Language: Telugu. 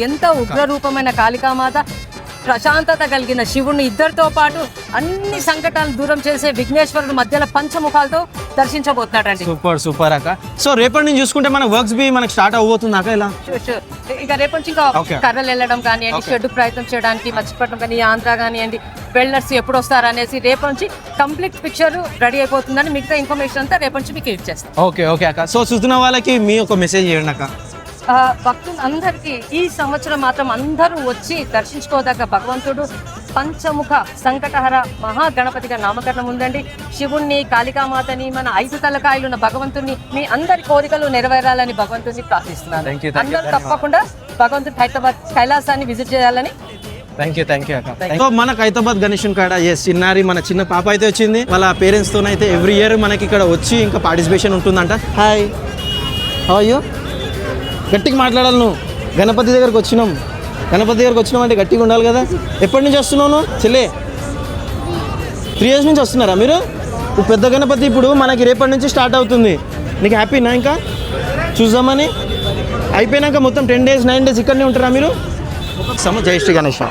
ఎంత ఉగ్రరూపమైన కాళికామాత, ప్రశాంతత కలిగిన శివుణ్ణి, ఇద్దరితో పాటు అన్ని సంకటాలను దూరం చేసే విఘ్నేశ్వరుడు మధ్యలో పంచముఖాలతో దర్శించబోతున్నాడండి. సూపర్ సూపర్ అక్క. సో రేపటి నుంచి చూసుకుంటే మన వర్క్స్ బి మనకి స్టార్ట్ అవబోతుంది అక్క ఇలా. ఇక రేపటి నుంచి ఇంకా కర్రలు వెళ్ళడం కానివ్వండి, షెడ్ ప్రయత్నం చేయడానికి మర్చిపోవడం కానీ, ఆంధ్ర కానివ్వండి, వెల్డర్స్ ఎప్పుడు వస్తారు అనేసి రేపటి నుంచి కంప్లీట్ పిక్చర్ రెడీ అయిపోతుందని మిగతా ఇన్ఫర్మేషన్ అంతా రేపటి నుంచి మీకు ఇచ్చేస్తాం. ఓకే ఓకే అక్క. సో చూస్తున్న వాళ్ళకి మీ ఒక మెసేజ్ చేయండి అక్క. భక్తులందరికీ ఈ సంవత్సరం మాత్రం అందరూ వచ్చి దర్శించుకోదగ్గ భగవంతుడు పంచముఖ సంకటహర మహాగణపతిగా నామకరణం ఉందండి. శివుణ్ణి, కాళికామాతని, మన 5 తలకాయలు ఉన్న భగవంతుని, మీ అందరి కోరికలు నెరవేరాలని భగవంతుని ప్రార్థిస్తున్నాను. అందరూ తప్పకుండా భగవంతుడు హైదరాబాద్ కైలాసాన్ని విజిట్ చేయాలని. థ్యాంక్ యూ అక్క. సో మనకు హైదరాబాద్ గణేశన్ కాడ చిన్నారి మన చిన్న పాప అయితే వచ్చింది. వాళ్ళ పేరెంట్స్ తోనైతే ఎవ్రీ ఇయర్ మనకి ఇక్కడ వచ్చి ఇంకా పార్టిసిపేషన్ ఉంటుందంట. Hi, how are you? గట్టిగా మాట్లాడాలి. నువ్వు గణపతి దగ్గరకు వచ్చినాం అంటే గట్టిగా ఉండాలి కదా. ఎప్పటి నుంచి వస్తున్నావు చెల్లె? 3 years నుంచి వస్తున్నారా మీరు? పెద్ద గణపతి ఇప్పుడు మనకి రేపటి నుంచి స్టార్ట్ అవుతుంది. నీకు హ్యాపీనా? ఇంకా చూద్దామని అయిపోయినాక మొత్తం 10 days 9 days ఇక్కడనే ఉంటారా మీరు? జై శ్రీ గణేశ.